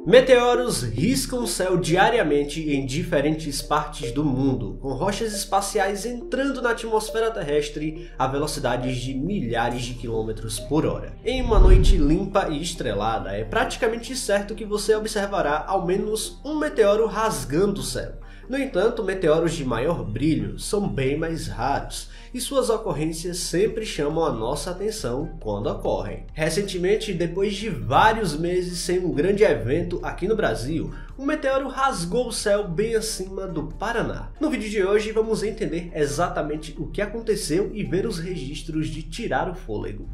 Meteoros riscam o céu diariamente em diferentes partes do mundo, com rochas espaciais entrando na atmosfera terrestre a velocidades de milhares de quilômetros por hora. Em uma noite limpa e estrelada, é praticamente certo que você observará ao menos um meteoro rasgando o céu. No entanto, meteoros de maior brilho são bem mais raros, e suas ocorrências sempre chamam a nossa atenção quando ocorrem. Recentemente, depois de vários meses sem um grande evento aqui no Brasil, um meteoro rasgou o céu bem acima do Paraná. No vídeo de hoje vamos entender exatamente o que aconteceu e ver os registros de tirar o fôlego.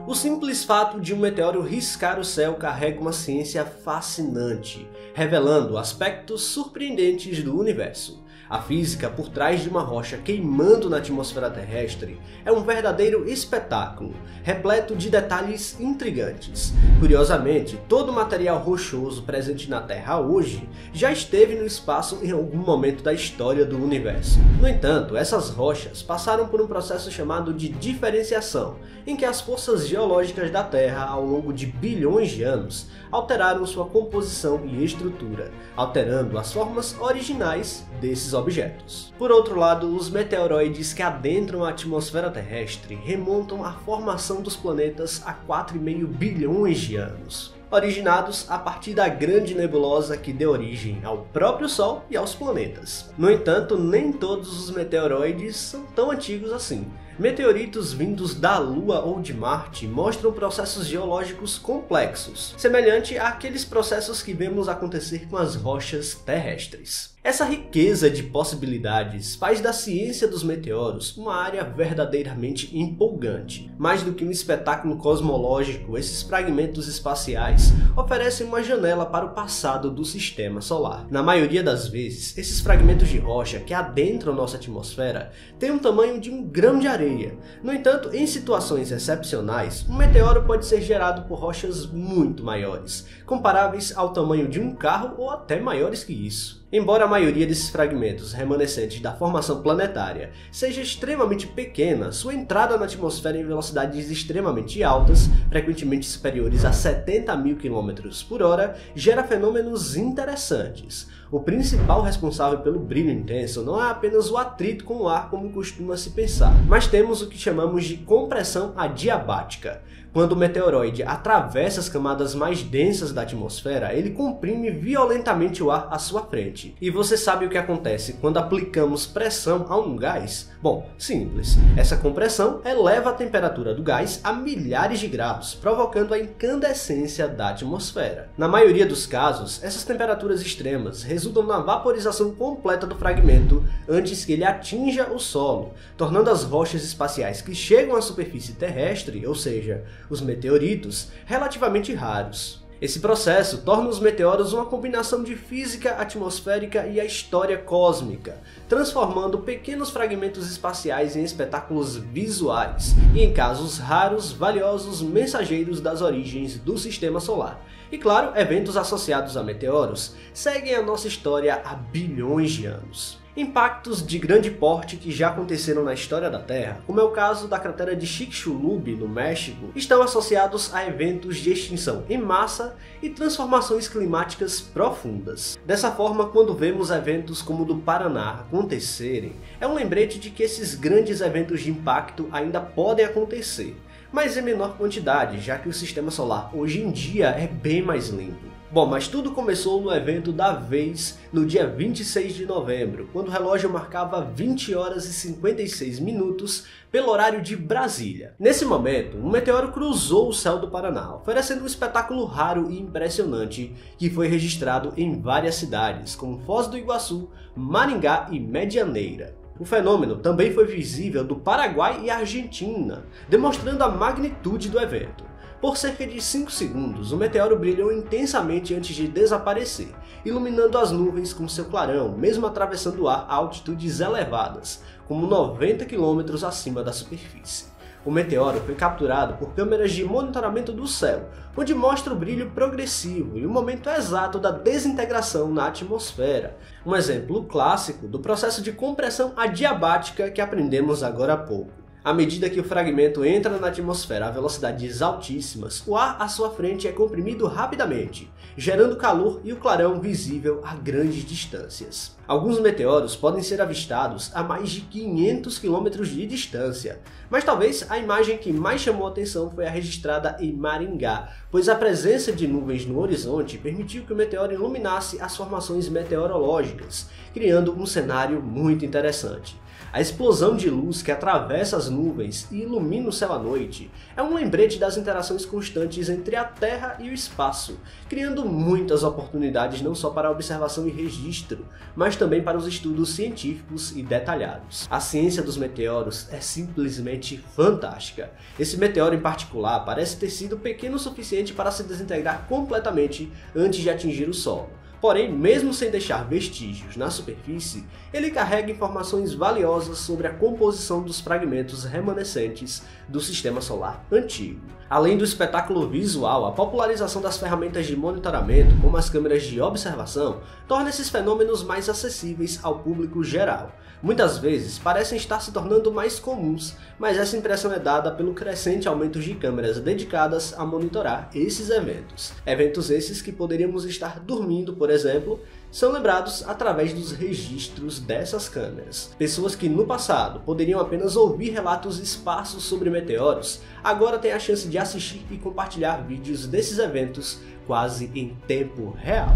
O simples fato de um meteoro riscar o céu carrega uma ciência fascinante, revelando aspectos surpreendentes do universo. A física por trás de uma rocha queimando na atmosfera terrestre é um verdadeiro espetáculo, repleto de detalhes intrigantes. Curiosamente, todo o material rochoso presente na Terra hoje já esteve no espaço em algum momento da história do universo. No entanto, essas rochas passaram por um processo chamado de diferenciação, em que as forças geológicas da Terra ao longo de bilhões de anos alteraram sua composição e estrutura, alterando as formas originais desses objetos. Por outro lado, os meteoroides que adentram a atmosfera terrestre remontam à formação dos planetas há 4,5 bilhões de anos, originados a partir da grande nebulosa que deu origem ao próprio Sol e aos planetas. No entanto, nem todos os meteoroides são tão antigos assim. Meteoritos vindos da Lua ou de Marte mostram processos geológicos complexos, semelhante àqueles processos que vemos acontecer com as rochas terrestres. Essa riqueza de possibilidades faz da ciência dos meteoros uma área verdadeiramente empolgante. Mais do que um espetáculo cosmológico, esses fragmentos espaciais oferecem uma janela para o passado do sistema solar. Na maioria das vezes, esses fragmentos de rocha que adentram nossa atmosfera têm um tamanho de um grão de areia. No entanto, em situações excepcionais, um meteoro pode ser gerado por rochas muito maiores, comparáveis ao tamanho de um carro ou até maiores que isso. Embora a maioria desses fragmentos remanescentes da formação planetária seja extremamente pequena, sua entrada na atmosfera em velocidades extremamente altas, frequentemente superiores a 70.000 km por hora, gera fenômenos interessantes. O principal responsável pelo brilho intenso não é apenas o atrito com o ar como costuma se pensar, mas temos o que chamamos de compressão adiabática. Quando o meteoroide atravessa as camadas mais densas da atmosfera, ele comprime violentamente o ar à sua frente. E você sabe o que acontece quando aplicamos pressão a um gás? Bom, simples. Essa compressão eleva a temperatura do gás a milhares de graus, provocando a incandescência da atmosfera. Na maioria dos casos, essas temperaturas extremas resultam na vaporização completa do fragmento antes que ele atinja o solo, tornando as rochas espaciais que chegam à superfície terrestre, ou seja, os meteoritos, relativamente raros. Esse processo torna os meteoros uma combinação de física atmosférica e a história cósmica, transformando pequenos fragmentos espaciais em espetáculos visuais e, em casos raros, valiosos mensageiros das origens do Sistema Solar. E claro, eventos associados a meteoros seguem a nossa história há bilhões de anos. Impactos de grande porte que já aconteceram na história da Terra, como é o caso da cratera de Chicxulub, no México, estão associados a eventos de extinção em massa e transformações climáticas profundas. Dessa forma, quando vemos eventos como o do Paraná acontecerem, é um lembrete de que esses grandes eventos de impacto ainda podem acontecer, mas em menor quantidade, já que o sistema solar hoje em dia é bem mais limpo. Bom, mas tudo começou no evento da vez no dia 26 de novembro, quando o relógio marcava 20 horas e 56 minutos pelo horário de Brasília. Nesse momento, um meteoro cruzou o céu do Paraná, oferecendo um espetáculo raro e impressionante que foi registrado em várias cidades, como Foz do Iguaçu, Maringá e Medianeira. O fenômeno também foi visível do Paraguai e Argentina, demonstrando a magnitude do evento. Por cerca de 5 segundos, o meteoro brilhou intensamente antes de desaparecer, iluminando as nuvens com seu clarão, mesmo atravessando o ar a altitudes elevadas, como 90 km acima da superfície. O meteoro foi capturado por câmeras de monitoramento do céu, onde mostra o brilho progressivo e o momento exato da desintegração na atmosfera. Um exemplo clássico do processo de compressão adiabática que aprendemos agora há pouco. À medida que o fragmento entra na atmosfera a velocidades altíssimas, o ar à sua frente é comprimido rapidamente, gerando calor e o clarão visível a grandes distâncias. Alguns meteoros podem ser avistados a mais de 500 km de distância, mas talvez a imagem que mais chamou a atenção foi a registrada em Maringá, pois a presença de nuvens no horizonte permitiu que o meteoro iluminasse as formações meteorológicas, criando um cenário muito interessante. A explosão de luz que atravessa as nuvens e ilumina o céu à noite é um lembrete das interações constantes entre a Terra e o espaço, criando muitas oportunidades não só para a observação e registro, mas também para os estudos científicos e detalhados. A ciência dos meteoros é simplesmente fantástica. Esse meteoro em particular parece ter sido pequeno o suficiente para se desintegrar completamente antes de atingir o solo. Porém, mesmo sem deixar vestígios na superfície, ele carrega informações valiosas sobre a composição dos fragmentos remanescentes do sistema solar antigo. Além do espetáculo visual, a popularização das ferramentas de monitoramento, como as câmeras de observação, torna esses fenômenos mais acessíveis ao público geral. Muitas vezes parecem estar se tornando mais comuns, mas essa impressão é dada pelo crescente aumento de câmeras dedicadas a monitorar esses eventos. Eventos esses que poderíamos estar dormindo, por exemplo, são lembrados através dos registros dessas câmeras. Pessoas que no passado poderiam apenas ouvir relatos esparsos sobre meteoros, agora têm a chance de assistir e compartilhar vídeos desses eventos quase em tempo real.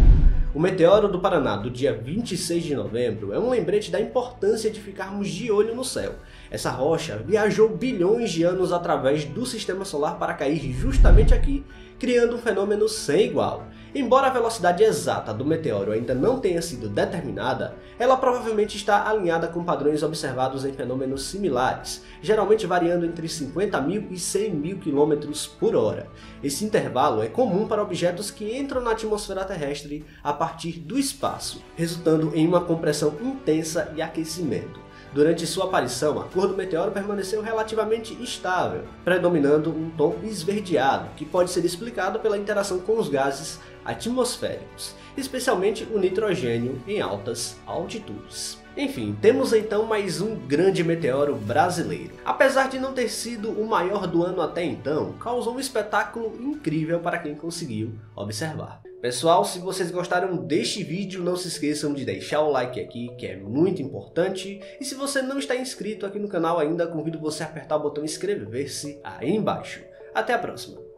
O meteoro do Paraná do dia 26 de novembro é um lembrete da importância de ficarmos de olho no céu. Essa rocha viajou bilhões de anos através do sistema solar para cair justamente aqui, criando um fenômeno sem igual. Embora a velocidade exata do meteoro ainda não tenha sido determinada, ela provavelmente está alinhada com padrões observados em fenômenos similares, geralmente variando entre 50.000 e 100.000 km por hora. Esse intervalo é comum para objetos que entram na atmosfera terrestre a partir do espaço, resultando em uma compressão intensa e aquecimento. Durante sua aparição, a cor do meteoro permaneceu relativamente estável, predominando um tom esverdeado, que pode ser explicado pela interação com os gases atmosféricos, especialmente o nitrogênio em altas altitudes. Enfim, temos então mais um grande meteoro brasileiro. Apesar de não ter sido o maior do ano até então, causou um espetáculo incrível para quem conseguiu observar. Pessoal, se vocês gostaram deste vídeo, não se esqueçam de deixar o like aqui, que é muito importante. E se você não está inscrito aqui no canal ainda, convido você a apertar o botão inscrever-se aí embaixo. Até a próxima!